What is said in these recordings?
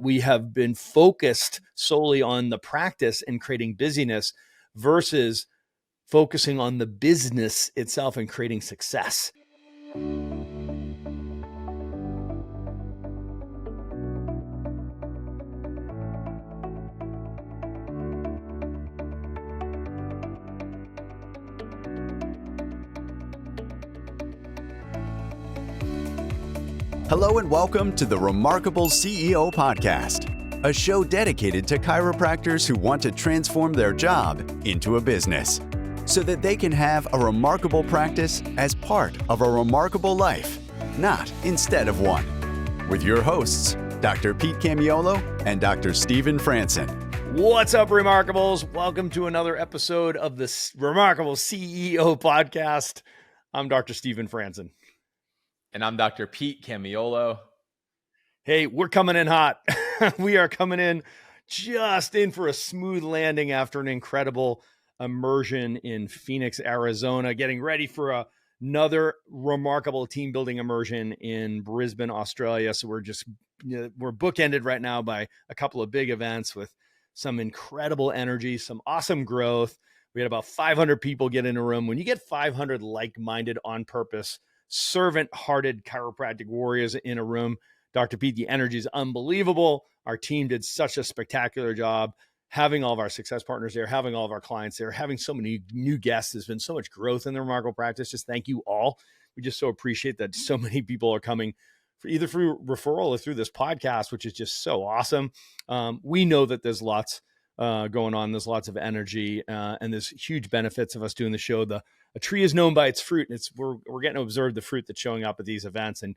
We have been focused solely on the practice and creating busyness versus focusing on the business itself and creating success. Hello and welcome to the Remarkable CEO Podcast, a show dedicated to chiropractors who want to transform their job into a business so that they can have a remarkable practice as part of a remarkable life, not instead of one. With your hosts, Dr. Pete Camiolo and Dr. Stephen Franson. What's up, Remarkables? Welcome to another episode of the Remarkable CEO Podcast. I'm Dr. Stephen Franson. And I'm Dr. Pete Camiolo. Hey, we're coming in hot. We are coming in just in for a smooth landing after an incredible immersion in Phoenix, Arizona, getting ready for another remarkable team building immersion in Brisbane, Australia. So we're bookended right now by a couple of big events with some incredible energy, some awesome growth. We had about 500 people get in a room. When you get 500 like-minded, on purpose, servant-hearted chiropractic warriors in a room, Dr. Pete, the energy is unbelievable. Our team did such a spectacular job having all of our success partners there, having all of our clients there, having so many new guests. There's been so much growth in the Remarkable Practice. Just thank you all. We just so appreciate that so many people are coming either through referral or through this podcast, which is just so awesome. We know that there's lots going on. There's lots of energy and there's huge benefits of us doing the show. A tree is known by its fruit. And we're getting to observe the fruit that's showing up at these events. And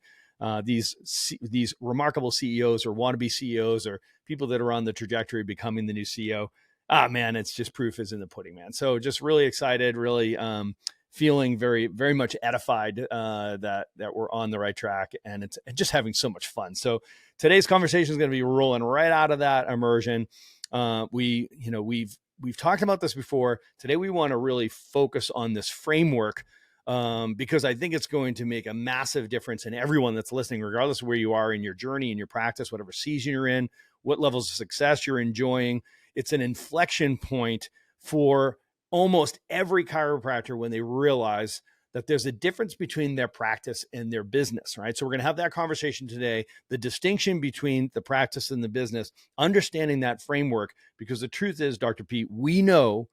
these remarkable CEOs or wannabe CEOs or people that are on the trajectory of becoming the new CEO. Man, it's just proof is in the pudding, man. So just really excited, really feeling very, very much edified that we're on the right track and it's just having so much fun. So today's conversation is going to be rolling right out of that immersion. We've talked about this before. Today, we want to really focus on this framework because I think it's going to make a massive difference in everyone that's listening, regardless of where you are in your journey, in your practice, whatever season you're in, what levels of success you're enjoying. It's an inflection point for almost every chiropractor when they realize that there's a difference between their practice and their business, right? So we're going to have that conversation today, the distinction between the practice and the business, understanding that framework, because the truth is, Dr. Pete, we know,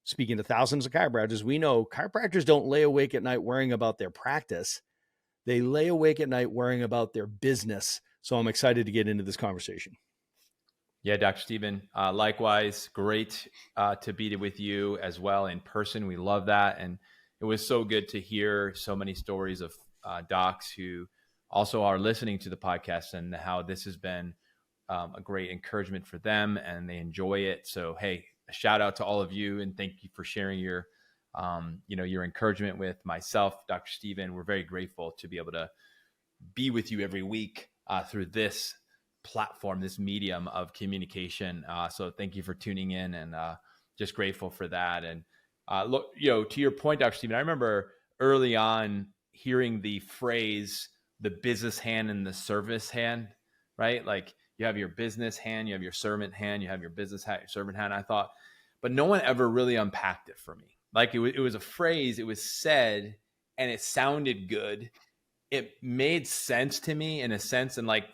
speaking to thousands of chiropractors, we know chiropractors don't lay awake at night worrying about their practice. They lay awake at night worrying about their business. So I'm excited to get into this conversation. Yeah, Dr. Stephen, likewise, great to be with you as well in person. We love that. And it was so good to hear so many stories of docs who also are listening to the podcast and how this has been a great encouragement for them and they enjoy it. So, hey, a shout out to all of you and thank you for sharing your encouragement with myself, Dr. Stephen. We're very grateful to be able to be with you every week through this platform, this medium of communication. So thank you for tuning in and just grateful for that. And look, to your point, Dr. Stephen, I remember early on hearing the phrase, the business hand and the service hand, right? Like you have your business hand, you have your servant hand, you have your business hat, your servant hand. I thought, but no one ever really unpacked it for me. Like it was a phrase, it was said and it sounded good. It made sense to me in a sense. And like,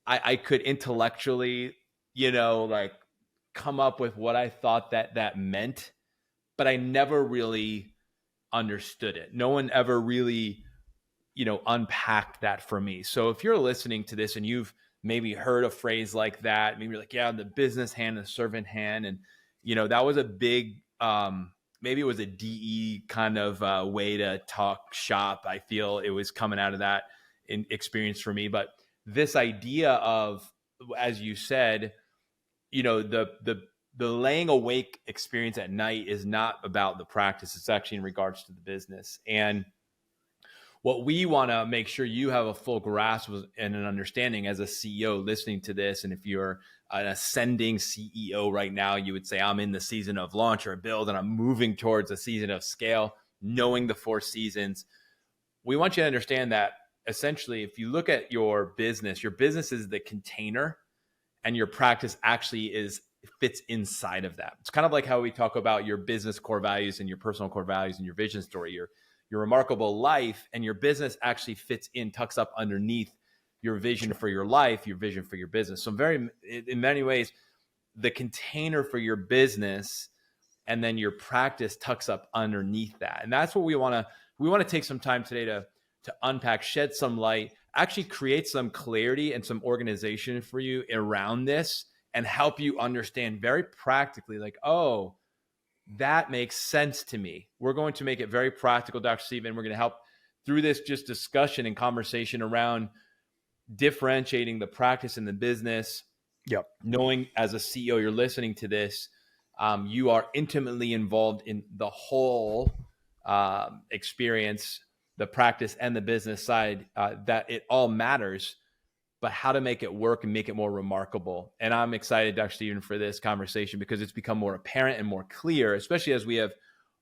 I could intellectually, come up with what I thought that meant, but I never really understood it. No one ever really, unpacked that for me. So if you're listening to this and you've maybe heard a phrase like that, maybe you're like, yeah, the business hand, the servant hand. And, that was a big, maybe it was a DE kind of way to talk shop. I feel it was coming out of that experience for me. But this idea of, as you said, the laying awake experience at night is not about the practice. It's actually in regards to the business. And what we want to make sure you have a full grasp and an understanding as a CEO listening to this. And if you're an ascending CEO right now, you would say, I'm in the season of launch or build, and I'm moving towards a season of scale, knowing the 4 seasons. We want you to understand that essentially, if you look at your business is the container and your practice actually fits inside of that. It's kind of like how we talk about your business core values and your personal core values and your vision story, your remarkable life, and your business actually fits in, tucks up underneath your vision for your life, your vision for your business. So in many ways, the container for your business and then your practice tucks up underneath that. And that's what we want to take some time today to unpack, shed some light, actually create some clarity and some organization for you around this, and help you understand very practically, like, oh, that makes sense to me. We're going to make it very practical, Dr. Stephen. We're going to help through this just discussion and conversation around differentiating the practice and the business. Yep. Knowing as a CEO, you're listening to this, you are intimately involved in the whole experience, the practice and the business side, that it all matters, but how to make it work and make it more remarkable. And I'm excited, Dr. Stephen, for this conversation because it's become more apparent and more clear, especially as we have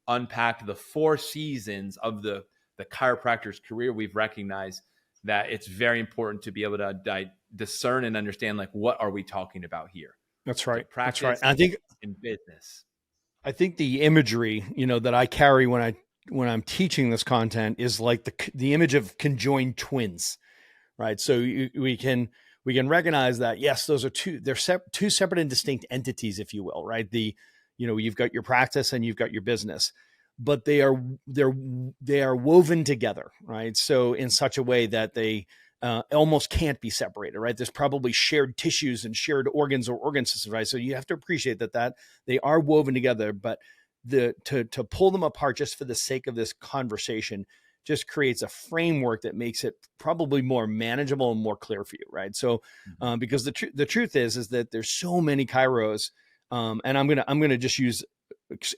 unpacked the 4 seasons of the chiropractor's career. We've recognized that it's very important to be able to discern and understand, like, what are we talking about here? That's right. Practice, that's right. I think in business. I think the imagery, that I carry when I'm teaching this content is like the image of conjoined twins, right? So we can recognize that, yes, those are two separate and distinct entities, if you will, right? You've got your practice and you've got your business, but they are woven together, right? So in such a way that they almost can't be separated, right? There's probably shared tissues and shared organs or organ systems, right? So you have to appreciate that they are woven together, but to pull them apart just for the sake of this conversation just creates a framework that makes it probably more manageable and more clear for you, right? So because the truth is that there's so many chiros, and I'm gonna just use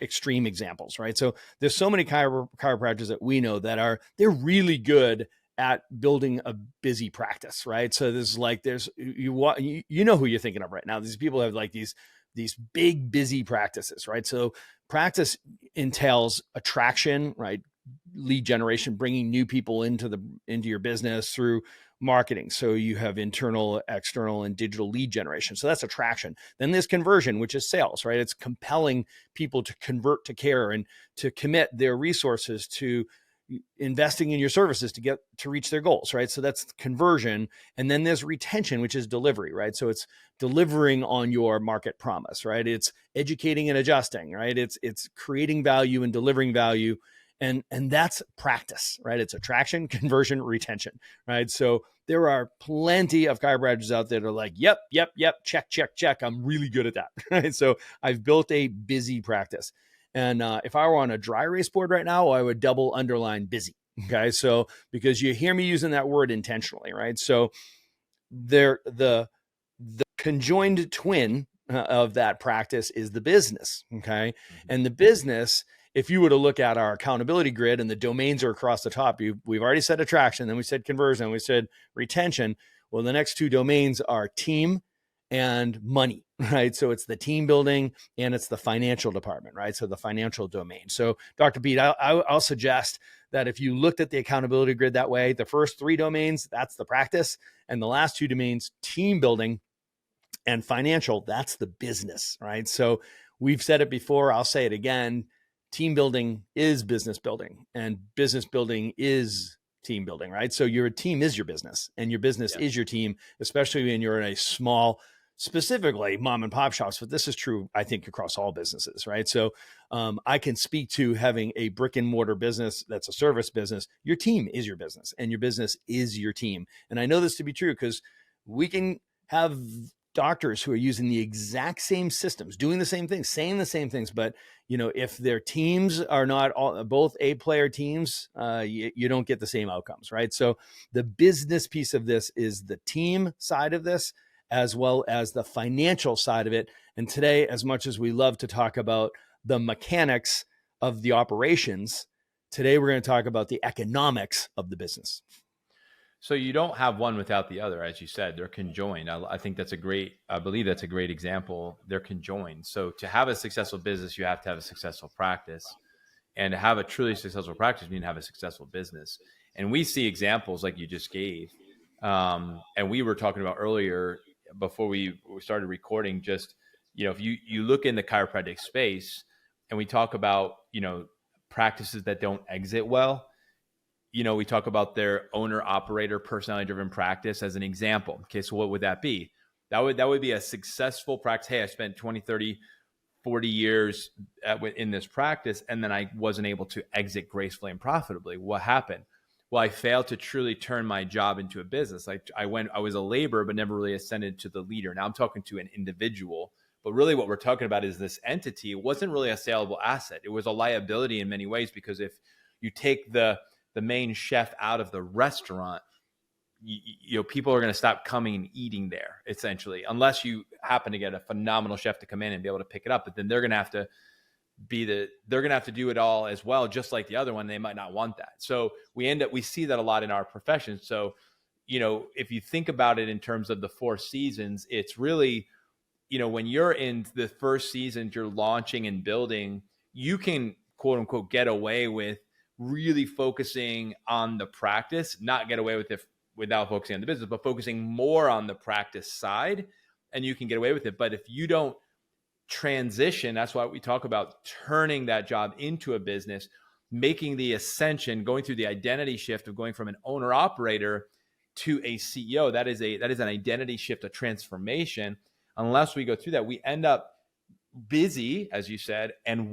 extreme examples, right? So there's so many chiropractors that we know that they're really good at building a busy practice, right? So you know who you're thinking of right now. These people have like these big busy practices, right? So practice entails attraction, right? Lead generation, bringing new people into your business through marketing. So you have internal, external, and digital lead generation. So that's attraction. Then there's conversion, which is sales, right? It's compelling people to convert to care and to commit their resources to investing in your services to reach their goals, right? So that's conversion. And then there's retention, which is delivery, right? So it's delivering on your market promise, right? It's educating and adjusting, right? It's creating value and delivering value. And that's practice, right? It's attraction, conversion, retention, right? So there are plenty of chiropractors out there that are like, yep, check. I'm really good at that, right? So I've built a busy practice. And if I were on a dry erase board right now, I would double underline busy, okay? So because you hear me using that word intentionally, right? So the conjoined twin of that practice is the business, okay? And the business, if you were to look at our accountability grid and the domains are across the top, we've already said attraction, then we said conversion, we said retention. Well, the next 2 domains are team and money, right? So it's the team building and it's the financial department, right? So the financial domain. So Dr. Pete, I'll suggest that if you looked at the accountability grid that way, the first 3 domains, that's the practice. And the last 2 domains, team building and financial, that's the business, right? So we've said it before, I'll say it again. Team building is business building and business building is team building, right? So your team is your business and your business is your team, especially when you're in a small, specifically mom and pop shops, but this is true, I think, across all businesses, right? So I can speak to having a brick and mortar business that's a service business. Your team is your business and your business is your team. And I know this to be true because we can have doctors who are using the exact same systems, doing the same things, saying the same things, but if their teams are not both A-player teams, you don't get the same outcomes, right? So the business piece of this is the team side of this, as well as the financial side of it. And today, as much as we love to talk about the mechanics of the operations, today we're going to talk about the economics of the business. So you don't have one without the other, as you said, they're conjoined. I think I believe that's a great example. They're conjoined. So to have a successful business, you have to have a successful practice, and to have a truly successful practice, you need to have a successful business. And we see examples like you just gave. And we were talking about earlier, before we started recording, just, if you look in the chiropractic space and we talk about, practices that don't exit well, we talk about their owner operator personality driven practice as an example. Okay. So what would that be? That would be a successful practice. Hey, I spent 20, 30, 40 years in this practice, and then I wasn't able to exit gracefully and profitably. What happened? Well, I failed to truly turn my job into a business. I was a laborer, but never really ascended to the leader. Now I'm talking to an individual, but really what we're talking about is this entity. It wasn't really a saleable asset. It was a liability in many ways, because if you take the main chef out of the restaurant, people are going to stop coming and eating there, essentially, unless you happen to get a phenomenal chef to come in and be able to pick it up. But then they're going to have to do it all as well, just like the other one. They might not want that. So we see that a lot in our profession. So, if you think about it in terms of the 4 seasons, it's really, when you're in the first season, you're launching and building, you can quote unquote get away with really focusing on the practice, not get away with it without focusing on the business, but focusing more on the practice side, and you can get away with it. But if you don't transition, that's why we talk about turning that job into a business, making the ascension, going through the identity shift of going from an owner operator to a CEO. That is an identity shift, a transformation. Unless we go through that, we end up busy, as you said, and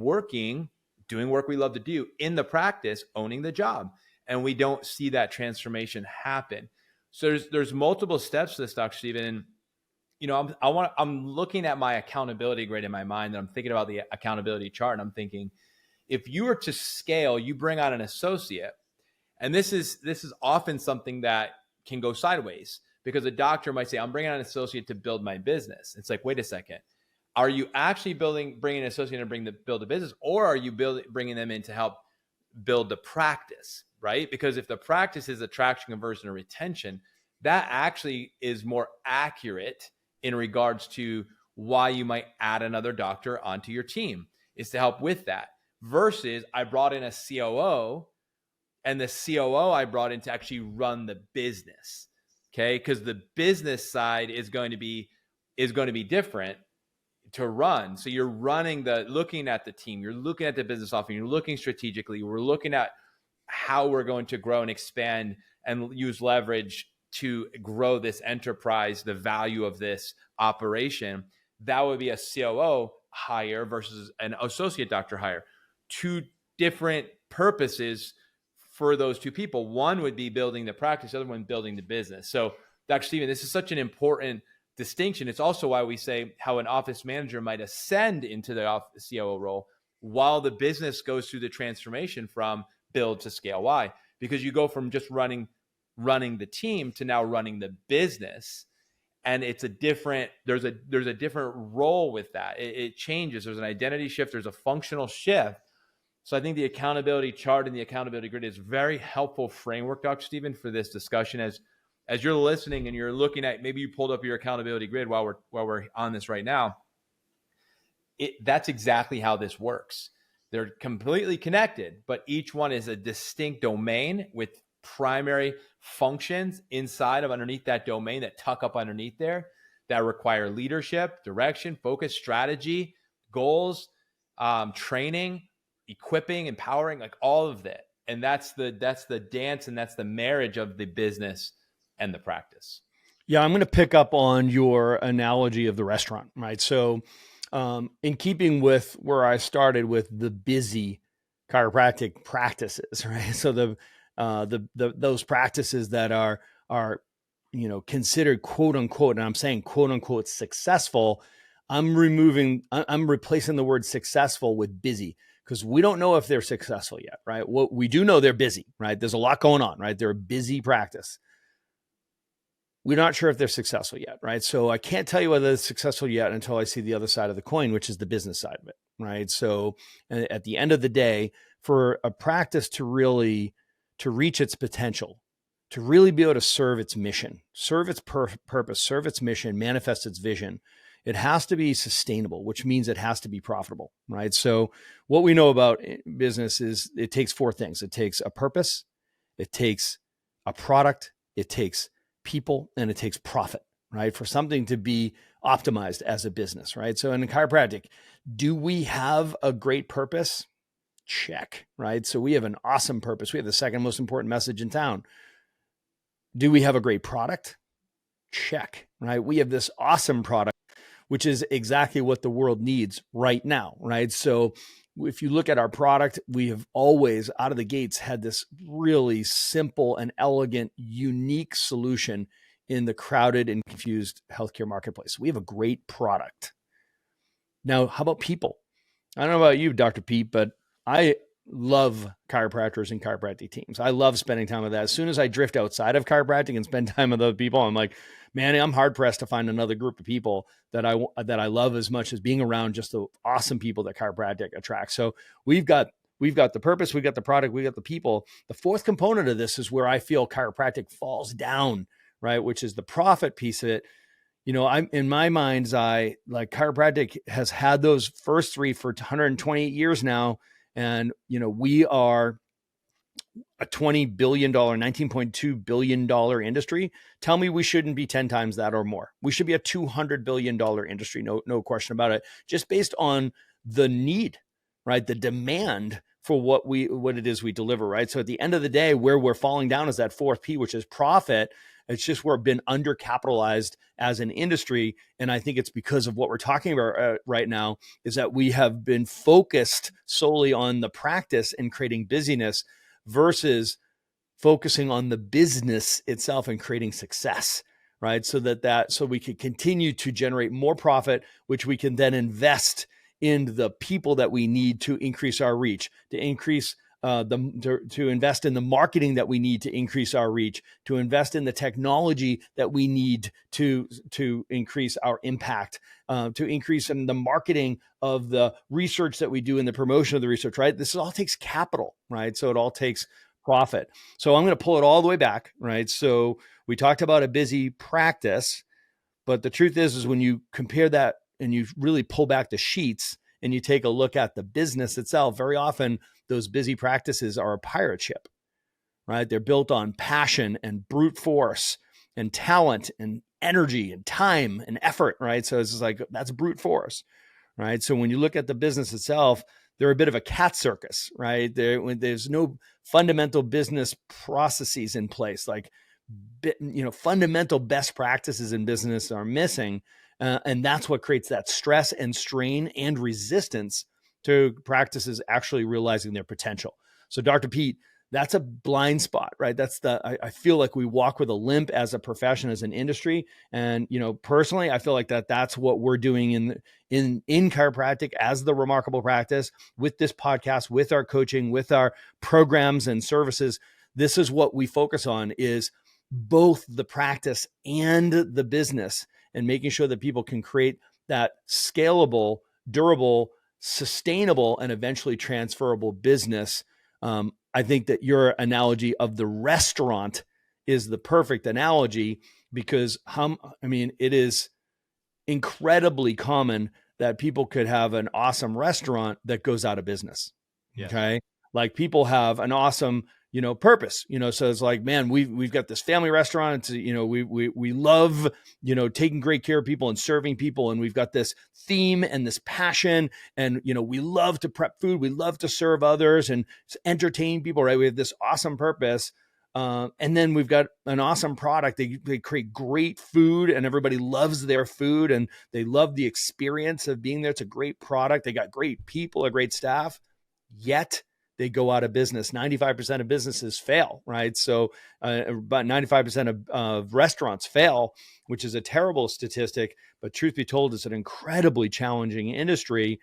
doing work we love to do in the practice, owning the job. And we don't see that transformation happen. So there's multiple steps to this, Dr. Stephen. And I'm looking at my accountability grid in my mind, and I'm thinking about the accountability chart, and I'm thinking, if you were to scale, you bring on an associate, and this is often something that can go sideways, because a doctor might say, I'm bringing on an associate to build my business. It's like, wait a second. Are you actually bringing an associate to build a business, or are you bringing them in to help build the practice, right? Because if the practice is attraction, conversion, or retention, that actually is more accurate in regards to why you might add another doctor onto your team, is to help with that. Versus I brought in a COO, and the COO I brought in to actually run the business. Okay. Because the business side is going to be different to run. So you're looking at the team, you're looking at the business offering, you're looking strategically, we're looking at how we're going to grow and expand and use leverage to grow this enterprise, the value of this operation. That would be a COO hire versus an associate doctor hire. 2 different purposes for those 2 people. One would be building the practice, the other one building the business. So Dr. Stephen, this is such an important distinction. It's also why we say how an office manager might ascend into the COO role while the business goes through the transformation from build to scale. Why? Because you go from just running the team to now running the business, and there's a different role with that. It changes. There's an identity shift. There's a functional shift. So I think the accountability chart and the accountability grid is very helpful framework, Dr. Stephen, for this discussion. As you're listening and you're looking at, maybe you pulled up your accountability grid while we're on this right now. That's exactly how this works. They're completely connected, but each one is a distinct domain with primary functions underneath that domain that tuck up underneath there that require leadership, direction, focus, strategy, goals, training, equipping, empowering, like all of that. And that's the dance, and that's the marriage of the business and the practice. Yeah, I'm going to pick up on your analogy of the restaurant, right? So in keeping with where I started with the busy chiropractic practices, right? So those practices that are considered quote unquote, and I'm saying quote unquote successful, I'm replacing the word successful with busy, because we don't know if they're successful yet, right? What we do know, they're busy, right? There's a lot going on, right? They're a busy practice. We're not sure if they're successful yet, right? So I can't tell you whether they're successful yet until I see the other side of the coin, which is the business side of it, right? So at the end of the day, for a practice to reach its potential, to really be able to serve its mission, serve its purpose, serve its mission, manifest its vision, it has to be sustainable, which means it has to be profitable, right? So what we know about business is it takes 4 things. It takes a purpose, it takes a product, it takes people, and it takes profit, right? For something to be optimized as a business, right? So in chiropractic, do we have a great purpose? Check, right? So we have an awesome purpose. We have the second most important message in town. Do we have a great product? Check, right? We have this awesome product, which is exactly what the world needs right now, right? So if you look at our product, we have always out of the gates had this really simple and elegant, unique solution in the crowded and confused healthcare marketplace. We have a great product. Now, how about people? I don't know about you, Dr. Pete, but I love chiropractors and chiropractic teams. I love spending time with that. As soon as I drift outside of chiropractic and spend time with other people, I'm like, man, I'm hard pressed to find another group of people that I love as much as being around just the awesome people that chiropractic attracts. So we've got the purpose, we've got the product, we've got the people. The fourth component of this is where I feel chiropractic falls down, right? Which is the profit piece of it. I'm in my mind's eye, like chiropractic has had those first three for 128 years now. And, we are a $20 billion, $19.2 billion industry. Tell me we shouldn't be 10 times that or more. We should be a $200 billion industry. No question about it. Just based on the need, right? The demand for what it is we deliver, right? So at the end of the day, where we're falling down is that fourth P, which is profit. It's just we've been undercapitalized as an industry. And I think it's because of what we're talking about right now is that we have been focused solely on the practice and creating busyness versus focusing on the business itself and creating success, right? So we could continue to generate more profit, which we can then invest in the people that we need to increase our reach, to increase to invest in the marketing that we need to increase our reach, to invest in the technology that we need to increase our impact, to increase in the marketing of the research that we do and the promotion of the research, right? This all takes capital, right? So it all takes profit. So I'm going to pull it all the way back, right? So we talked about a busy practice, but the truth is when you compare that and you really pull back the sheets and you take a look at the business itself, very often those busy practices are a pirate ship, right? They're built on passion and brute force and talent and energy and time and effort, right? So it's just like, that's brute force, right? So when you look at the business itself, they're a bit of a cat circus, right? There's no fundamental business processes in place, like, fundamental best practices in business are missing. And that's what creates that stress and strain and resistance to practices actually realizing their potential. So Dr. Pete, that's a blind spot, right? I feel like we walk with a limp as a profession, as an industry. And, personally, I feel like that's what we're doing in chiropractic as the remarkable practice with this podcast, with our coaching, with our programs and services. This is what we focus on is both the practice and the business and making sure that people can create that scalable, durable, sustainable, and eventually transferable business. I think that your analogy of the restaurant is the perfect analogy because it is incredibly common that people could have an awesome restaurant that goes out of business. Yes. Okay. Like people have an awesome, purpose, so it's like, man, we've got this family restaurant. We love, taking great care of people and serving people. And we've got this theme and this passion and, we love to prep food. We love to serve others and entertain people, right? We have this awesome purpose. And then we've got an awesome product. They create great food and everybody loves their food and they love the experience of being there. It's a great product. They got great people, a great staff, yet they go out of business. 95% of businesses fail, right? So about 95% of restaurants fail, which is a terrible statistic, but truth be told, it's an incredibly challenging industry.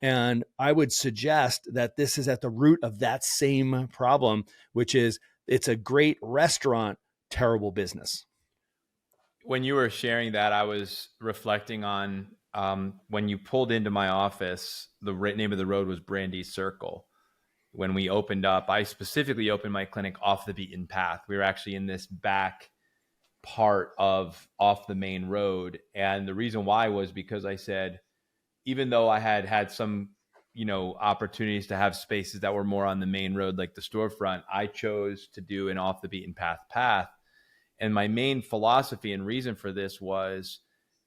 And I would suggest that this is at the root of that same problem, which is it's a great restaurant, terrible business. When you were sharing that, I was reflecting on when you pulled into my office, the name of the road was Brandy Circle. When we opened up, I specifically opened my clinic off the beaten path. We were actually in this back part of off the main road. And the reason why was because I said, even though I had some, opportunities to have spaces that were more on the main road, like the storefront, I chose to do an off the beaten path. And my main philosophy and reason for this was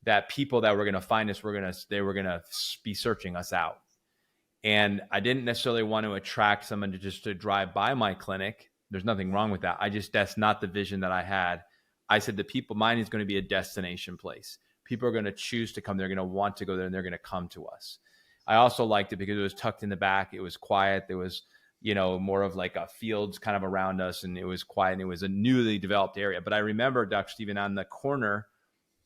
that people that were going to find us they were going to be searching us out. And I didn't necessarily want to attract someone to drive by my clinic. There's nothing wrong with that. That's not the vision that I had. I said mine is going to be a destination place. People are going to choose to come. They're going to want to go there, and they're going to come to us. I also liked it because it was tucked in the back. It was quiet. There was, more of like a fields kind of around us, and it was quiet, and it was a newly developed area. But I remember, Dr. Stephen, on the corner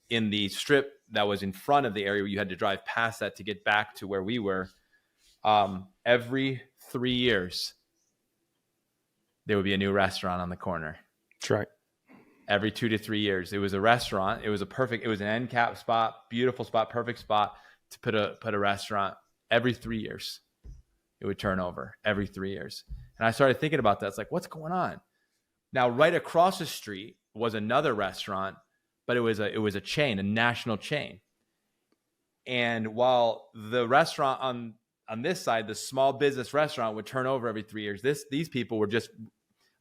in the strip that was in front of the area where you had to drive past that to get back to where we were, every 3 years, there would be a new restaurant on the corner. That's right. Every 2 to 3 years, it was a restaurant. It was an end cap spot, beautiful spot, perfect spot to put a restaurant. Every 3 years, it would turn over every 3 years. And I started thinking about that. It's like, what's going on? Now, right across the street was another restaurant, but it was a chain, a national chain. And while the restaurant on this side, the small business restaurant would turn over every 3 years, these people were just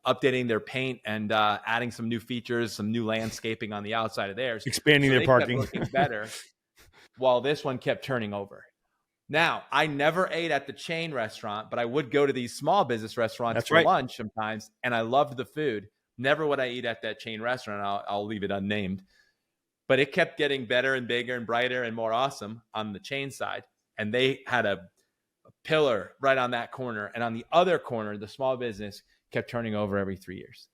updating their paint and adding some new features, some new landscaping on the outside of theirs, expanding their parking, kept looking better, while this one kept turning over. Now, I never ate at the chain restaurant, but I would go to these small business restaurants for lunch sometimes, and I loved the food. Never would I eat at that chain restaurant. I'll leave it unnamed. But it kept getting better and bigger and brighter and more awesome on the chain side. And they had a pillar right on that corner. And on the other corner, the small business kept turning over every 3 years.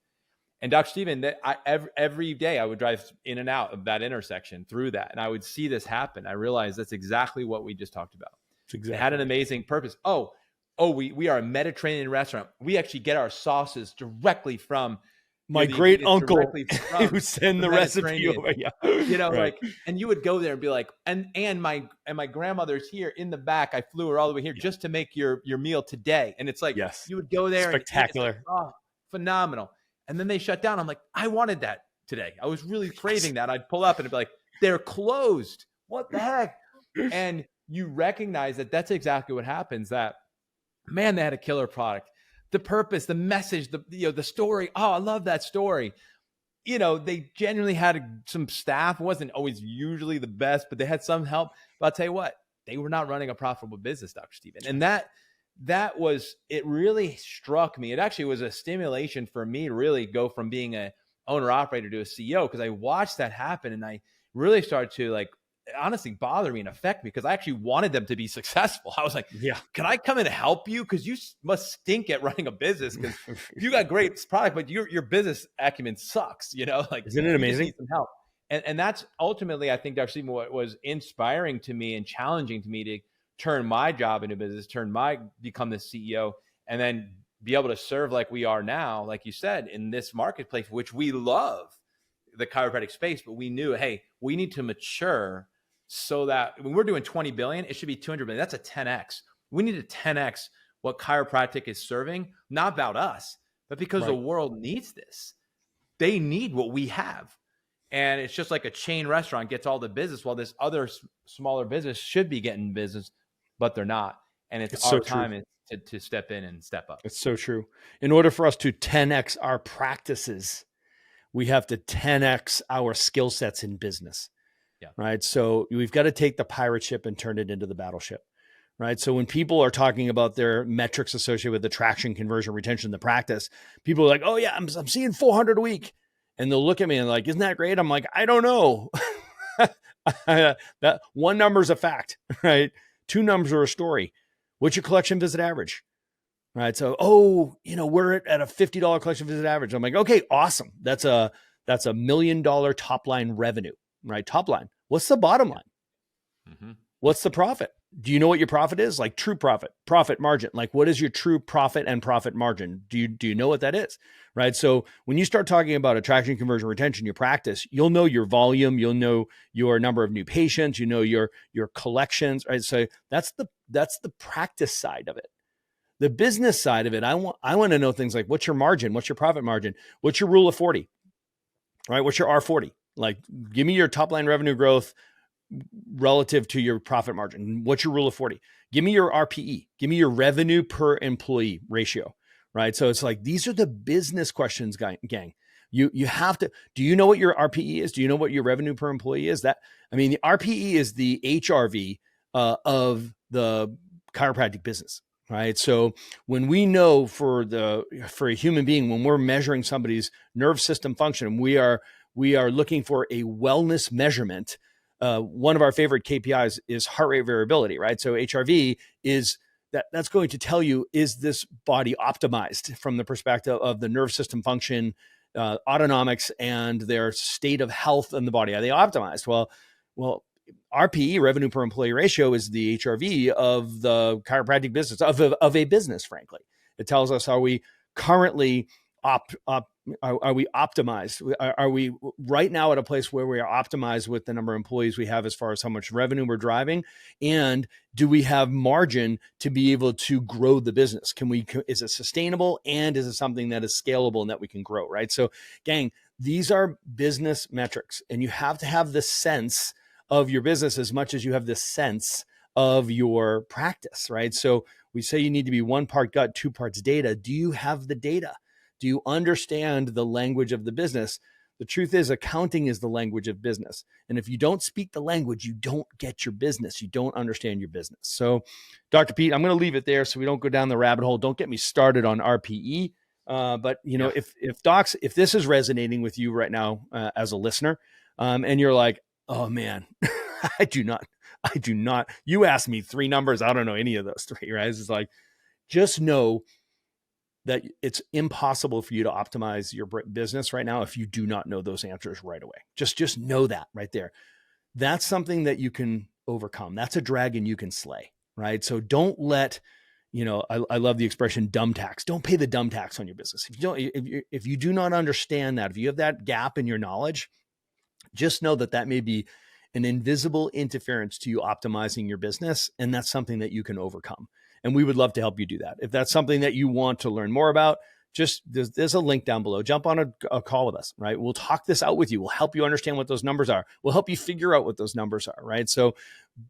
And Dr. Stephen, every day I would drive in and out of that intersection through that, and I would see this happen. I realized that's exactly what we just talked about. It had an amazing purpose. We are a Mediterranean restaurant. We actually get our sauces directly from my great uncle who sent the recipe over. Yeah. Like, and you would go there and be like, and my grandmother's here in the back. I flew her all the way here just to make your meal today. And it's like, you would go there. Spectacular. And like, phenomenal. And then they shut down. I'm like, I wanted that today. I was really craving that. I'd pull up and it'd be like, they're closed. What the heck? And you recognize that that's exactly what happens. That, man, they had a killer product. The purpose, the message, the story. Oh, I love that story. They genuinely had some staff. It wasn't always usually the best, but they had some help. But I'll tell you what, they were not running a profitable business, Dr. Stephen. And that was, it really struck me. It actually was a stimulation for me to really go from being an owner operator to a CEO, because I watched that happen, and I really started to honestly bother me and affect me, because I actually wanted them to be successful. I was like, can I come in and help you? Because you must stink at running a business, because you got great product, but your business acumen sucks, Isn't it amazing? You need some help. And that's ultimately, I think, Dr. Stephen, what was inspiring to me and challenging to me to turn my job into business, become the CEO, and then be able to serve like we are now, like you said, in this marketplace, which we love, the chiropractic space, but we knew, hey, we need to mature so that when we're doing 20 billion, it should be 200 billion. That's a 10X. We need to 10X what chiropractic is serving, not about us, but because the world needs this. They need what we have. And it's just like a chain restaurant gets all the business, while this other smaller business should be getting business, but they're not. And it's our time to step in and step up. It's so true. In order for us to 10X our practices, we have to 10X our skill sets in business. Yeah. Right. So we've got to take the pirate ship and turn it into the battleship. Right. So when people are talking about their metrics associated with attraction, conversion, retention, the practice, people are like, oh yeah, I'm seeing 400 a week. And they'll look at me and like, isn't that great? I'm like, I don't know. That one number is a fact, right? Two numbers are a story. What's your collection visit average? Right. So, we're at a $50 collection visit average. I'm like, okay, awesome. That's a $1 million top line revenue, right? Top line. What's the bottom line? Mm-hmm. What's the profit? Do you know what your profit is? Like true profit margin. Like what is your true profit and profit margin? Do you know what that is? Right. So when you start talking about attraction, conversion, retention, your practice, you'll know your volume, you'll know your number of new patients, you know, your collections, right? So that's the practice side of it. The business side of it, I want to know things like, what's your margin? What's your profit margin? What's your rule of 40? Right? What's your R40? Like, give me your top line revenue growth relative to your profit margin. What's your rule of 40? Give me your RPE. Give me your revenue per employee ratio, right? So it's like, these are the business questions, gang. You have to. Do you know what your RPE is? Do you know what your revenue per employee is? The RPE is the HRV of the chiropractic business, right? So when we know for a human being, when we're measuring somebody's nerve system function, we are looking for a wellness measurement. One of our favorite KPIs is heart rate variability, right? So HRV is that's going to tell you, is this body optimized from the perspective of the nerve system function, autonomics, and their state of health in the body? Are they optimized? Well, RPE, revenue per employee ratio, is the HRV of the chiropractic business, of a business, frankly. It tells us, are we currently are we optimized? Are we right now at a place where we are optimized with the number of employees we have as far as how much revenue we're driving? And do we have margin to be able to grow the business? Is it sustainable? And is it something that is scalable and that we can grow, right? So gang, these are business metrics, and you have to have the sense of your business as much as you have the sense of your practice, right? So we say you need to be 1 part gut, 2 parts data. Do you have the data? Do you understand the language of the business? The truth is, accounting is the language of business. And if you don't speak the language, you don't get your business. You don't understand your business. So, Dr. Pete, I'm going to leave it there so we don't go down the rabbit hole. Don't get me started on RPE. But if docs, if this is resonating with you right now as a listener, and you're like, oh man, I do not. You asked me 3 numbers. I don't know any of those 3, right? It's like, just know that it's impossible for you to optimize your business right now if you do not know those answers right away. Just know that right there. That's something that you can overcome. That's a dragon you can slay, right? So don't let, I love the expression dumb tax. Don't pay the dumb tax on your business. If you do not understand that, if you have that gap in your knowledge, just know that may be an invisible interference to you optimizing your business. And that's something that you can overcome. And we would love to help you do that. If that's something that you want to learn more about, there's a link down below. Jump on a call with us, right? We'll talk this out with you. We'll help you understand what those numbers are. We'll help you figure out what those numbers are, right? So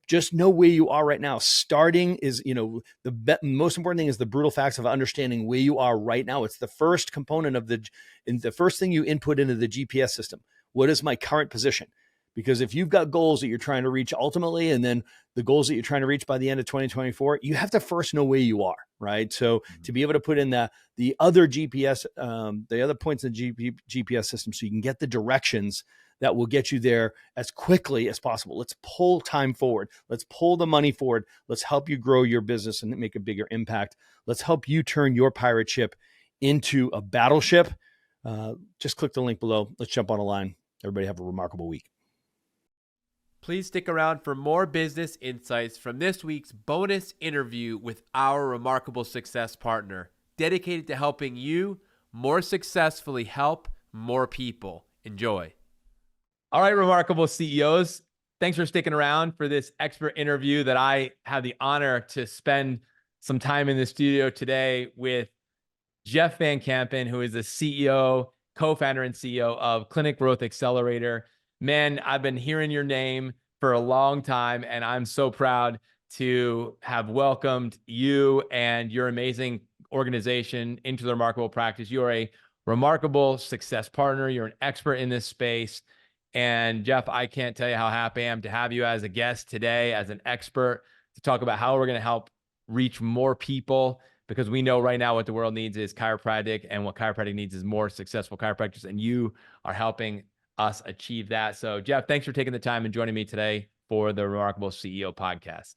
just know where you are right now. Starting is, the most important thing is the brutal facts of understanding where you are right now. It's the first component of the first thing you input into the GPS system. What is my current position? Because if you've got goals that you're trying to reach ultimately, and then the goals that you're trying to reach by the end of 2024, you have to first know where you are, right? So to be able to put in the other GPS, the other points in the GPS system, so you can get the directions that will get you there as quickly as possible. Let's pull time forward. Let's pull the money forward. Let's help you grow your business and make a bigger impact. Let's help you turn your pirate ship into a battleship. Just click the link below. Let's jump on a line. Everybody have a remarkable week. Please stick around for more business insights from this week's bonus interview with our remarkable success partner, dedicated to helping you more successfully help more people. Enjoy. All right, remarkable CEOs. Thanks for sticking around for this expert interview that I have the honor to spend some time in the studio today with Jeff Van Kampen, who is the CEO, co-founder and CEO of Clinic Growth Accelerator. Man, I've been hearing your name for a long time, and I'm so proud to have welcomed you and your amazing organization into the remarkable practice. You are a remarkable success partner. You're an expert in this space. And Jeff, I can't tell you how happy I am to have you as a guest today, as an expert, to talk about how we're going to help reach more people, because we know right now what the world needs is chiropractic, and what chiropractic needs is more successful chiropractors, and you are helping us achieve that. So Jeff, thanks for taking the time and joining me today for the Remarkable CEO podcast.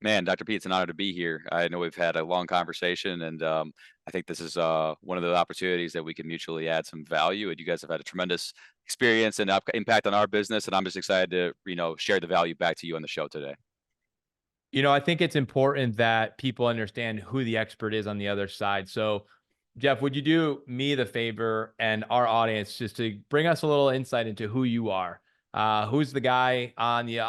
Man, Dr. Pete, it's an honor to be here. I know we've had a long conversation, and I think this is one of the opportunities that we can mutually add some value. And you guys have had a tremendous experience and impact on our business, and I'm just excited to share the value back to you on the show today. I think it's important that people understand who the expert is on the other side. So Jeff, would you do me the favor and our audience just to bring us a little insight into who you are? Who's the guy on the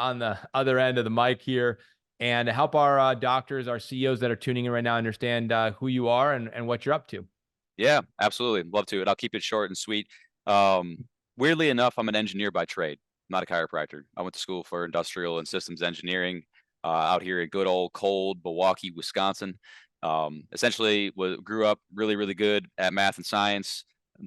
other end of the mic here, and help our doctors, our CEOs that are tuning in right now understand who you are and what you're up to. Yeah, absolutely. Love to. And I'll keep it short and sweet. Weirdly enough, I'm an engineer by trade, not a chiropractor. I went to school for industrial and systems engineering out here in good old cold Milwaukee, Wisconsin. Essentially grew up really, really good at math and science.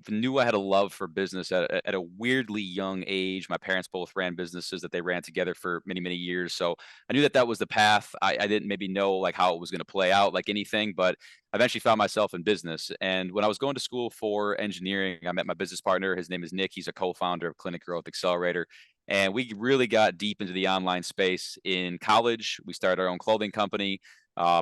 knew I had a love for business at a weirdly young age. My parents both ran businesses that they ran together for many, many years. So I knew that that was the path. I didn't maybe know like how it was going to play out like anything, but I eventually found myself in business. And when I was going to school for engineering, I met my business partner. His name is Nick. He's a co-founder of Clinic Growth Accelerator. And we really got deep into the online space in college. We started our own clothing company.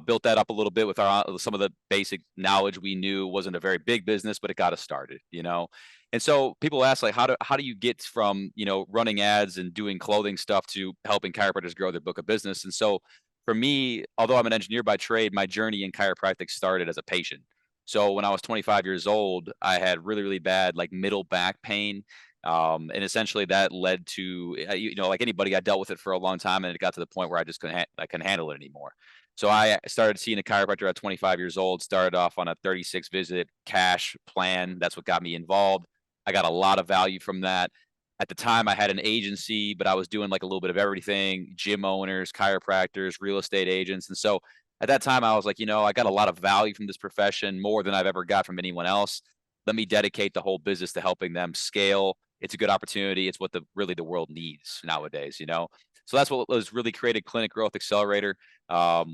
Built that up a little bit with some of the basic knowledge we knew. Wasn't a very big business, but it got us started, you know. And so people ask like, how do you get from, you know, running ads and doing clothing stuff to helping chiropractors grow their book of business? And so for me, although I'm an engineer by trade, my journey in chiropractic started as a patient. So when I was 25 years old, I had really, really bad like middle back pain. And essentially that led to, you know, like anybody, I dealt with it for a long time, and it got to the point where I just I couldn't handle it anymore. So I started seeing a chiropractor at 25 years old, started off on a 36 visit cash plan. That's what got me involved. I got a lot of value from that. At the time, I had an agency, but I was doing like a little bit of everything: gym owners, chiropractors, real estate agents. And so at that time, I was like, you know, I got a lot of value from this profession, more than I've ever got from anyone else. Let me dedicate the whole business to helping them scale. It's a good opportunity. It's what really the world needs nowadays, you know? So that's what was really created Clinic Growth Accelerator.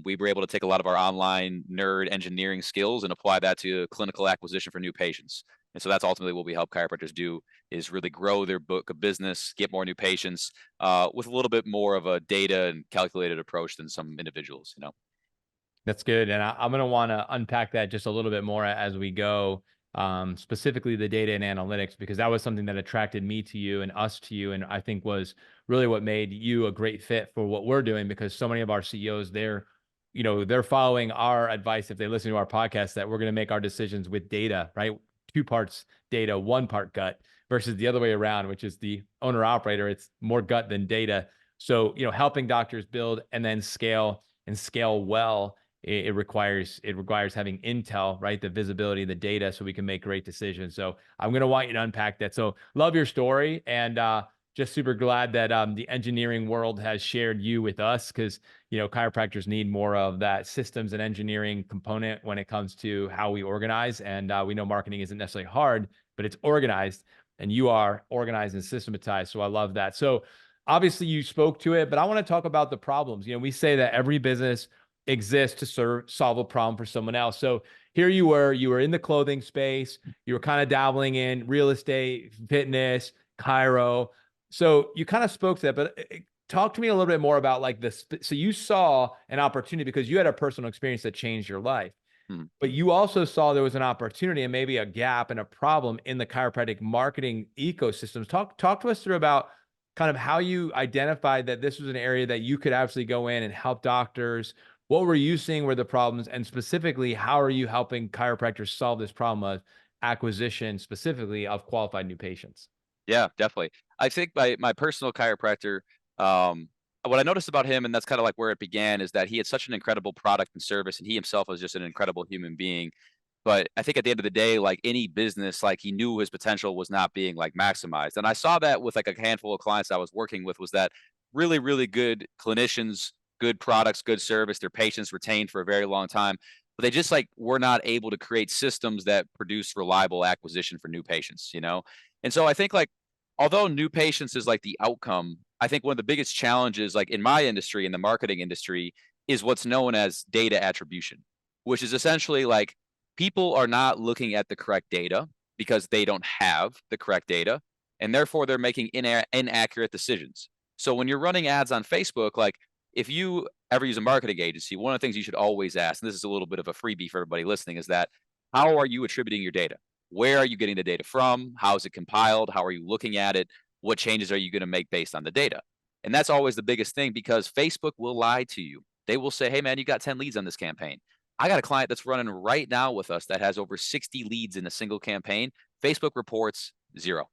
We were able to take a lot of our online nerd engineering skills and apply that to clinical acquisition for new patients. And so that's ultimately what we help chiropractors do, is really grow their book of business, get more new patients with a little bit more of a data and calculated approach than some individuals, you know. That's good. And I'm going to want to unpack that just a little bit more as we go, specifically the data and analytics, because that was something that attracted me to you and us to you. And I think was really what made you a great fit for what we're doing, because so many of our CEOs, they're following our advice if they listen to our podcast, that we're going to make our decisions with data, right? 2 parts data, 1 part gut, versus the other way around, which is the owner operator. It's more gut than data. So, helping doctors build and then scale and scale well, it requires having intel, right? The visibility, the data, so we can make great decisions. So I'm going to want you to unpack that. So love your story, and just super glad that the engineering world has shared you with us, because chiropractors need more of that systems and engineering component when it comes to how we organize. And we know marketing isn't necessarily hard, but it's organized, and you are organized and systematized. So I love that. So obviously you spoke to it, but I want to talk about the problems. We say that every business exists to solve a problem for someone else. So here you were in the clothing space, you were kind of dabbling in real estate, fitness, chiro. So you kind of spoke to that, but talk to me a little bit more about like this. So you saw an opportunity because you had a personal experience that changed your life, but you also saw there was an opportunity and maybe a gap and a problem in the chiropractic marketing ecosystems. Talk to us through about kind of how you identified that this was an area that you could actually go in and help doctors. What were you seeing were the problems, and specifically, how are you helping chiropractors solve this problem of acquisition, specifically of qualified new patients? Yeah, definitely. I think my personal chiropractor, what I noticed about him, and that's kind of like where it began, is that he had such an incredible product and service, and he himself was just an incredible human being. But I think at the end of the day, like any business, like he knew his potential was not being like maximized. And I saw that with like a handful of clients I was working with, was that really, really good clinicians, good products, good service, their patients retained for a very long time. But they just like were not able to create systems that produce reliable acquisition for new patients, you know? And so I think like, although new patients is like the outcome, I think one of the biggest challenges, like in my industry, in the marketing industry, is what's known as data attribution, which is essentially like, people are not looking at the correct data because they don't have the correct data, and therefore they're making inaccurate decisions. So when you're running ads on Facebook, like if you ever use a marketing agency, one of the things you should always ask, and this is a little bit of a freebie for everybody listening, is that how are you attributing your data? Where are you getting the data from? How is it compiled? How are you looking at it? What changes are you going to make based on the data? And that's always the biggest thing, because Facebook will lie to you. They will say, hey man, you got 10 leads on this campaign. I got a client that's running right now with us that has over 60 leads in a single campaign. Facebook reports 0.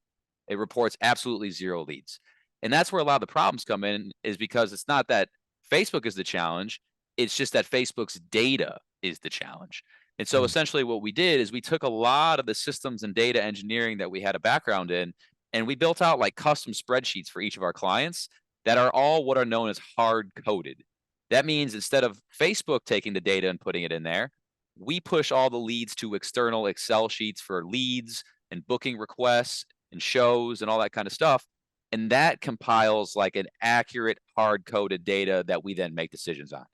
It reports absolutely 0 leads. And that's where a lot of the problems come in, is because it's not that Facebook is the challenge. It's just that Facebook's data is the challenge. And so essentially what we did is we took a lot of the systems and data engineering that we had a background in, and we built out like custom spreadsheets for each of our clients that are all what are known as hard coded. That means instead of Facebook taking the data and putting it in there, we push all the leads to external Excel sheets for leads, and booking requests and shows and all that kind of stuff. And that compiles like an accurate, hard-coded data that we then make decisions on.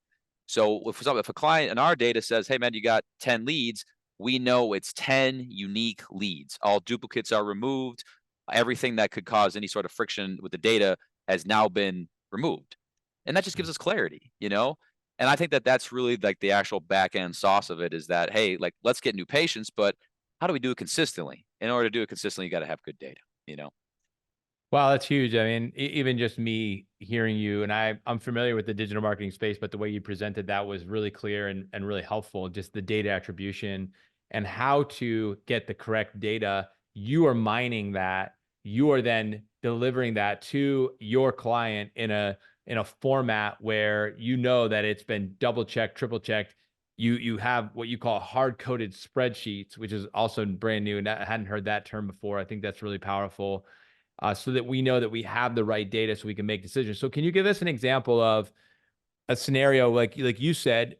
So if a client in our data says, hey, man, you got 10 leads, we know it's 10 unique leads. All duplicates are removed. Everything that could cause any sort of friction with the data has now been removed. And that just gives us clarity, you know? And I think that that's really like the actual back end sauce of it is that, hey, like, let's get new patients, but how do we do it consistently? In order to do it consistently, you got to have good data, you know? Wow, that's huge. I mean, even just me hearing you, and I'm familiar with the digital marketing space, but the way you presented that was really clear and really helpful. Just the data attribution and how to get the correct data. You are mining that. You are then delivering that to your client in a format where you know that it's been double checked, triple checked. You have what you call hard coded spreadsheets, which is also brand new, and I hadn't heard that term before. I think that's really powerful, so that we know that we have the right data so we can make decisions. So can you give us an example of a scenario like you said,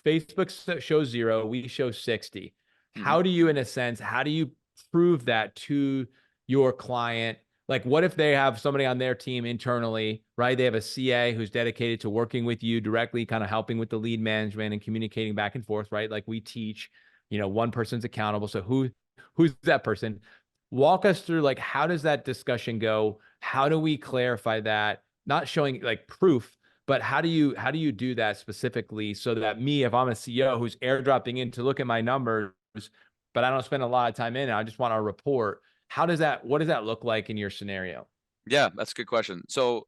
Facebook shows 0, we show 60. Mhm. How do you, in a sense, how do you prove that to your client? Like, what if they have somebody on their team internally, right? They have a CA who's dedicated to working with you directly, kind of helping with the lead management and communicating back and forth, right? Like we teach, one person's accountable. So who's that person? Walk us through, like, how does that discussion go? How do we clarify that? Not showing like proof, but how do you do that specifically so that me, if I'm a CEO who's airdropping in to look at my numbers, but I don't spend a lot of time in it, I just want a report. What does that look like in your scenario? Yeah, that's a good question. So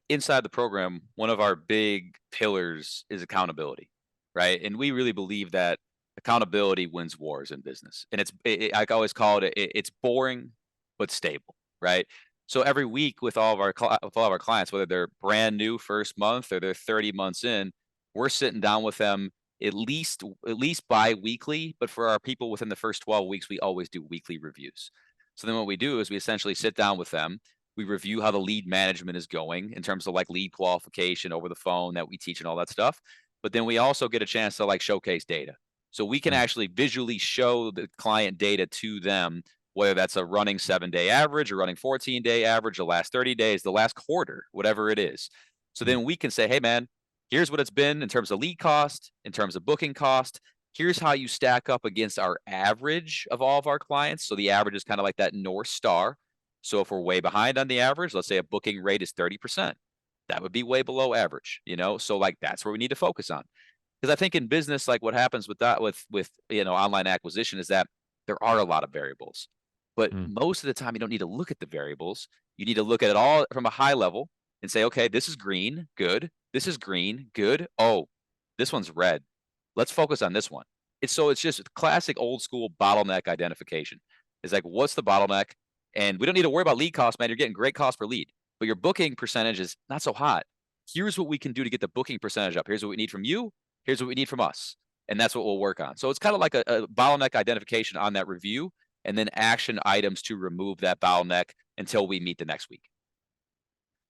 inside the program, one of our big pillars is accountability, right? And we really believe that accountability wins wars in business. And I always call it's boring but stable, right? So every week with all of our clients, whether they're brand new first month or they're 30 months in, we're sitting down with them at least bi-weekly. But for our people within the first 12 weeks, we always do weekly reviews. So then what we do is we essentially sit down with them. We review how the lead management is going in terms of like lead qualification over the phone that we teach and all that stuff. But then we also get a chance to like showcase data. So we can actually visually show the client data to them, whether that's a running 7-day average or running 14-day average, the last 30 days, the last quarter, whatever it is. So then we can say, hey, man, here's what it's been in terms of lead cost, in terms of booking cost. Here's how you stack up against our average of all of our clients. So the average is kind of like that North Star. So if we're way behind on the average, let's say a booking rate is 30%, that would be way below average, So like that's where we need to focus on. Because I think in business, like what happens with that, with online acquisition is that there are a lot of variables. But most of the time, you don't need to look at the variables. You need to look at it all from a high level and say, okay, this is green, good. This is green, good. Oh, this one's red. Let's focus on this one. It's just classic old school bottleneck identification. It's like, what's the bottleneck? And we don't need to worry about lead cost, man. You're getting great cost per lead, but your booking percentage is not so hot. Here's what we can do to get the booking percentage up. Here's what we need from you. Here's what we need from us. And that's what we'll work on. So it's kind of like a bottleneck identification on that review, and then action items to remove that bottleneck until we meet the next week.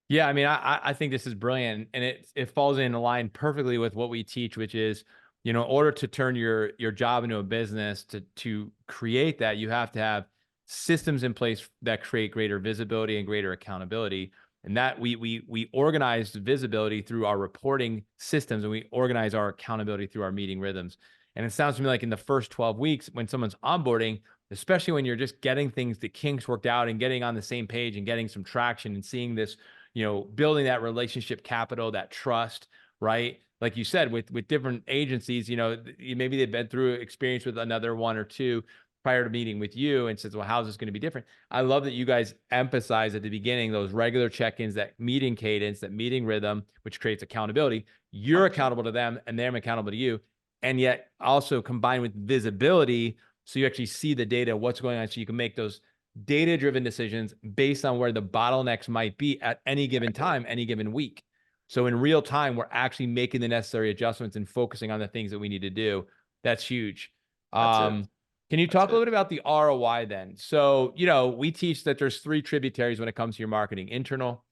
Yeah, I mean, I think this is brilliant, and it falls in line perfectly with what we teach, which is, in order to turn your job into a business, to create that, you have to have systems in place that create greater visibility and greater accountability. And that we organize visibility through our reporting systems, and we organize our accountability through our meeting rhythms. And it sounds to me like in the first 12 weeks, when someone's onboarding, especially when you're just getting the kinks worked out and getting on the same page and getting some traction and seeing this, building that relationship capital, that trust, right? Like you said, with different agencies, maybe they've been through experience with another one or two prior to meeting with you and says, well, how's this going to be different? I love that you guys emphasize at the beginning those regular check-ins, that meeting cadence, that meeting rhythm, which creates accountability. You're accountable to them and they're accountable to you. And yet also combined with visibility, so you actually see the data, what's going on, so you can make those data-driven decisions based on where the bottlenecks might be at any given time, any given week. So in real time, we're actually making the necessary adjustments and focusing on the things that we need to do. That's huge. That's it. Can you talk a little bit about the ROI then? So, we teach that there's 3 tributaries when it comes to your marketing: internal,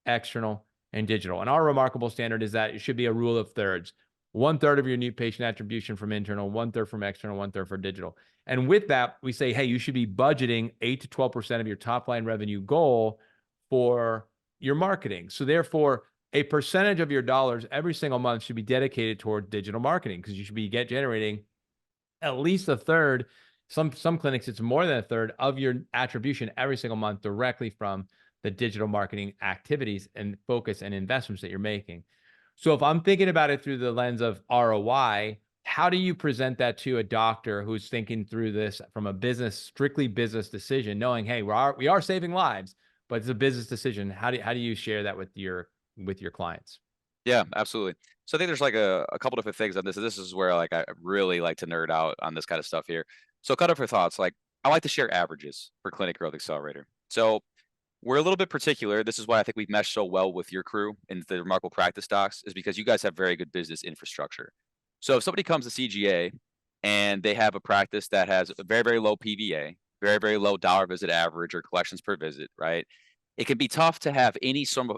external, and digital. And our remarkable standard is that it should be a rule of thirds. 1/3 of your new patient attribution from internal, 1/3 from external, 1/3 for digital. And with that, we say, hey, you should be budgeting 8 to 12% of your top line revenue goal for your marketing. So therefore, a percentage of your dollars every single month should be dedicated toward digital marketing, because you should be generating at least a third. Some clinics, it's more than a third of your attribution every single month directly from the digital marketing activities and focus and investments that you're making. So if I'm thinking about it through the lens of ROI, how do you present that to a doctor who's thinking through this from a strictly business decision, knowing, hey, we are saving lives, but it's a business decision. How do you share that with your clients? Yeah, absolutely. So I think there's like a couple different things on this. This is where like I really like to nerd out on this kind of stuff here. So a couple different thoughts. Like I like to share averages for Clinic Growth Accelerator. So we're a little bit particular. This is why I think we've meshed so well with your crew and the Remarkable Practice Docs, is because you guys have very good business infrastructure. So if somebody comes to CGA and they have a practice that has a very, very low PVA, very, very low dollar visit average or collections per visit, right? It can be tough to have any form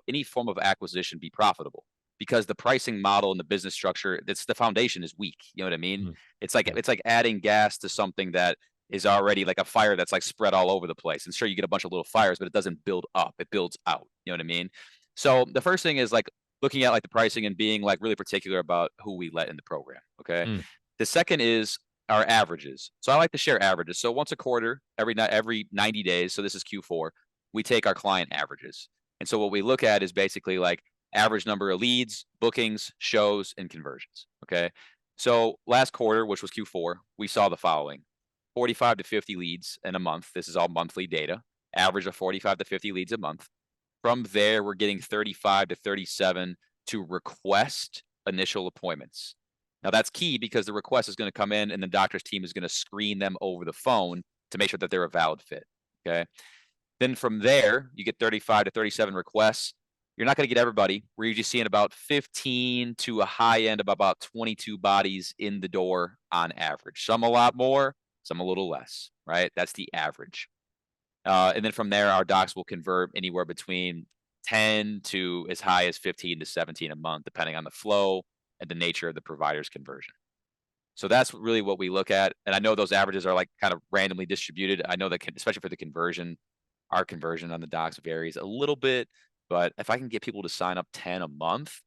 of acquisition be profitable, because the pricing model and the business structure, it's the foundation is weak. You know what I mean? Mm. It's like adding gas to something that is already like a fire that's like spread all over the place. And sure, you get a bunch of little fires, but it doesn't build up, it builds out. You know what I mean? So the first thing is like looking at like the pricing and being like really particular about who we let in the program. Okay. Mm. The second is our averages. So I like to share averages. So once a quarter, every 90 days, so this is Q4, we take our client averages. And so what we look at is basically like average number of leads, bookings, shows, and conversions. Okay. So last quarter, which was Q4, we saw the following: 45 to 50 leads in a month. This is all monthly data, average of 45 to 50 leads a month. From there, we're getting 35 to 37 to request initial appointments. Now that's key, because the request is going to come in and the doctor's team is going to screen them over the phone to make sure that they're a valid fit. Okay. Then from there, you get 35 to 37 requests. You're not going to get everybody. We're usually seeing about 15 to a high end of about 22 bodies in the door on average. Some a lot more, some a little less, right? That's the average. And then from there, our docs will convert anywhere between 10 to as high as 15 to 17 a month, depending on the flow and the nature of the provider's conversion. So that's really what we look at. And I know those averages are like kind of randomly distributed. I know that especially for the conversion, our conversion on the docs varies a little bit, but if I can get people to sign up 10 a month,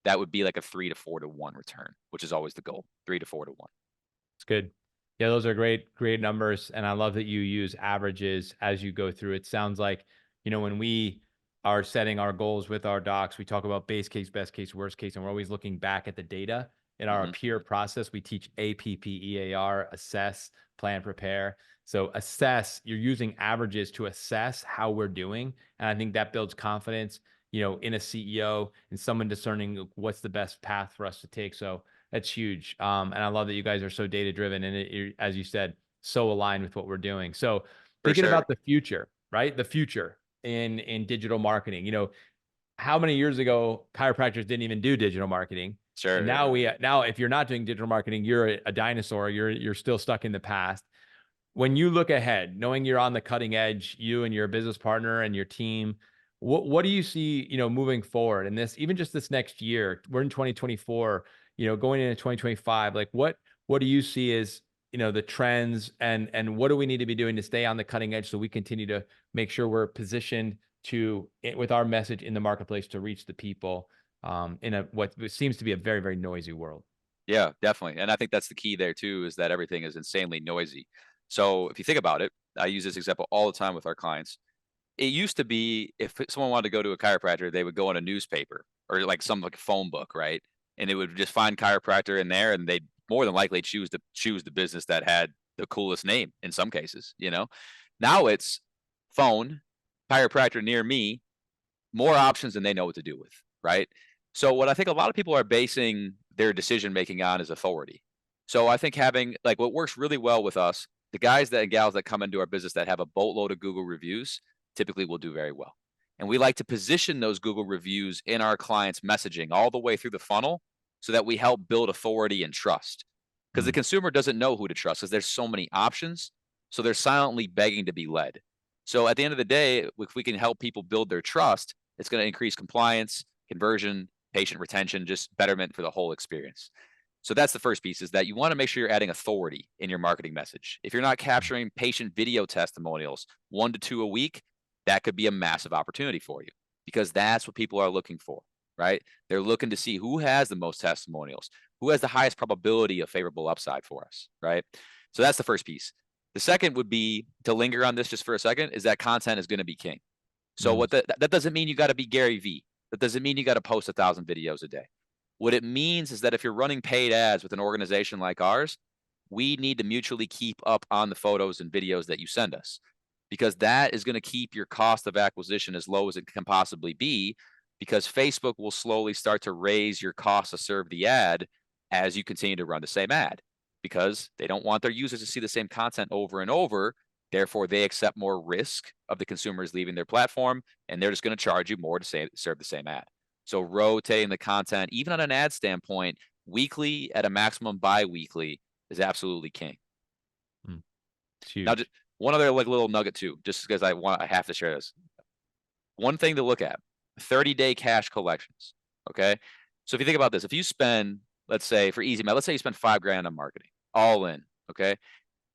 that would be like a 3 to 4 to 1 return, which is always the goal, 3 to 4 to 1. It's good. Yeah, those are great numbers. And I love that you use averages as you go through. It sounds like, when we are setting our goals with our docs, we talk about base case, best case, worst case, and we're always looking back at the data. In our peer process, we teach APPEAR, assess, plan, prepare. So assess, you're using averages to assess how we're doing. And I think that builds confidence, in a CEO and someone discerning what's the best path for us to take. So that's huge. And I love that you guys are so data driven and as you said, so aligned with what we're doing. So thinking about the future, right? The future in digital marketing, how many years ago chiropractors didn't even do digital marketing? Sure. And now if you're not doing digital marketing, you're a dinosaur. You're still stuck in the past. When you look ahead, knowing you're on the cutting edge, you and your business partner and your team, what do you see, moving forward? And even just this next year, we're in 2024, going into 2025, like what do you see as, the trends and what do we need to be doing to stay on the cutting edge so we continue to make sure we're positioned with our message in the marketplace to reach the people in what seems to be a very, very noisy world? Yeah, definitely. And I think that's the key there too, is that everything is insanely noisy. So if you think about it, I use this example all the time with our clients. It used to be if someone wanted to go to a chiropractor, they would go on a newspaper or like some like phone book, right? And it would just find chiropractor in there, and they'd more than likely choose the business that had the coolest name in some cases, Now it's phone, chiropractor near me, more options than they know what to do with, right? So what I think a lot of people are basing their decision making on is authority. So I think having like what works really well with us, the guys and gals that come into our business that have a boatload of Google reviews typically will do very well. And we like to position those Google reviews in our clients' messaging all the way through the funnel so that we help build authority and trust. Because the consumer doesn't know who to trust because there's so many options. So they're silently begging to be led. So at the end of the day, if we can help people build their trust, it's going to increase compliance, conversion, patient retention, just betterment for the whole experience. So that's the first piece, is that you want to make sure you're adding authority in your marketing message. If you're not capturing patient video testimonials 1 to 2 a week, that could be a massive opportunity for you, because that's what people are looking for, right? They're looking to see who has the most testimonials, who has the highest probability of favorable upside for us, right? So that's the first piece. The second would be, to linger on this just for a second, is that content is going to be king. So that doesn't mean you got to be Gary Vee. That doesn't mean you got to post 1,000 videos a day. What it means is that if you're running paid ads with an organization like ours, we need to mutually keep up on the photos and videos that you send us, because that is going to keep your cost of acquisition as low as it can possibly be, because Facebook will slowly start to raise your cost to serve the ad as you continue to run the same ad, because they don't want their users to see the same content over and over. Therefore, they accept more risk of the consumers leaving their platform, and they're just going to charge you more to serve the same ad. So rotating the content, even on an ad standpoint, weekly at a maximum bi-weekly, is absolutely king. Now, just one other little nugget too, just because I have to share this. One thing to look at: 30-day cash collections. Okay, so if you think about this, if you spend, let's say for easy math, let's say you spend $5,000 on marketing, all in. Okay,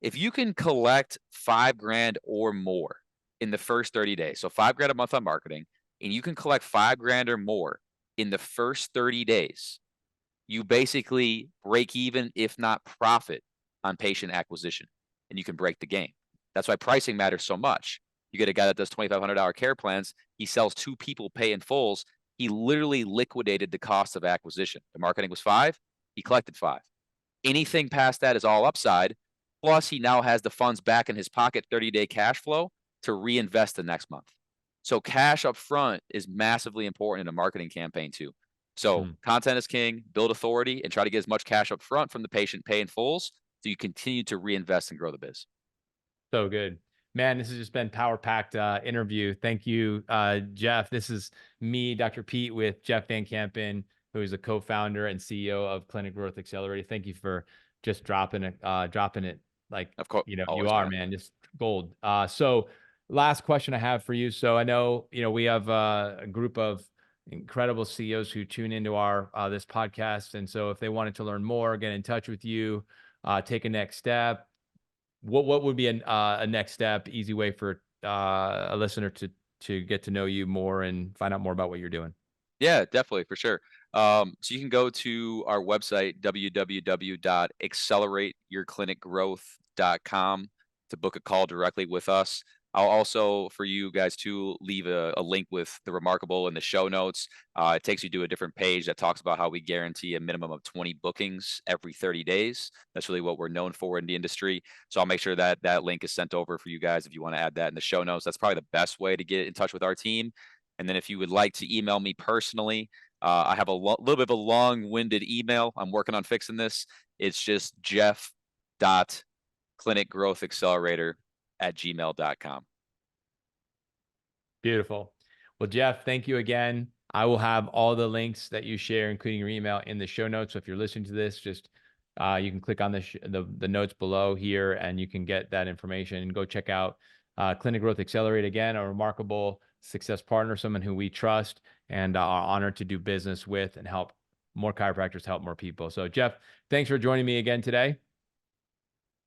if you can collect $5,000 or more in the first 30 days, so $5,000 a month on marketing, and you can collect $5,000 or more in the first 30 days, you basically break even, if not profit, on patient acquisition, and you can break the game. That's why pricing matters so much. You get a guy that does $2,500 care plans. He sells 2 people pay in fulls. He literally liquidated the cost of acquisition. The marketing was $5,000. He collected $5,000. Anything past that is all upside. Plus, he now has the funds back in his pocket, 30-day cash flow, to reinvest the next month. So cash up front is massively important in a marketing campaign too. So content is king, build authority, and try to get as much cash up front from the patient pay in fulls so you continue to reinvest and grow the biz. So good, man. This has just been power-packed interview. Thank you, Jeff. This is me, Dr. Pete, with Jeff Van Kampen, who is the co-founder and CEO of Clinic Growth Accelerator. Thank you for just dropping it like, of course, you are, man, just gold. So last question I have for you. So I know, we have a group of incredible CEOs who tune into our this podcast. And so if they wanted to learn more, get in touch with you, take a next step, what would be a next step, easy way for a listener to get to know you more and find out more about what you're doing? Yeah, definitely, for sure. So you can go to our website, www.accelerateyourclinicgrowth.com, to book a call directly with us. I'll also, for you guys to leave a link with the Remarkable in the show notes. It takes you to a different page that talks about how we guarantee a minimum of 20 bookings every 30 days. That's really what we're known for in the industry. So I'll make sure that that link is sent over for you guys if you want to add that in the show notes. That's probably the best way to get in touch with our team. And then if you would like to email me personally, I have a little bit of a long-winded email. I'm working on fixing this. It's just jeff.clinicgrowthaccelerator@gmail.com. Beautiful. Well, Jeff, thank you again. I will have all the links that you share, including your email, in the show notes. So if you're listening to this, just you can click on the notes below here, and you can get that information. Go check out Clinic Growth Accelerator, again, a remarkable success partner, someone who we trust and are honored to do business with and help more chiropractors help more people. So, Jeff, thanks for joining me again today.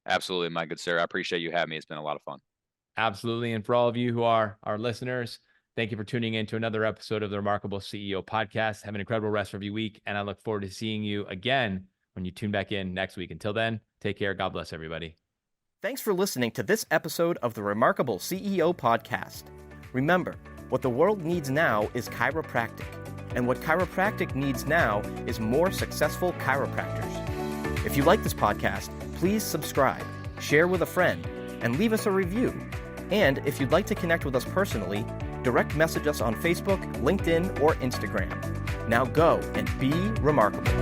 Absolutely, my good sir. I appreciate you having me. It's been a lot of fun. Absolutely. And for all of you who are our listeners, thank you for tuning in to another episode of the Remarkable CEO Podcast. Have an incredible rest of your week, and I look forward to seeing you again when you tune back in next week. Until then, take care. God bless everybody. Thanks for listening to this episode of the Remarkable CEO Podcast. Remember, what the world needs now is chiropractic, and what chiropractic needs now is more successful chiropractors. If you like this podcast, please subscribe, share with a friend, and leave us a review. And if you'd like to connect with us personally, direct message us on Facebook, LinkedIn, or Instagram. Now go and be remarkable.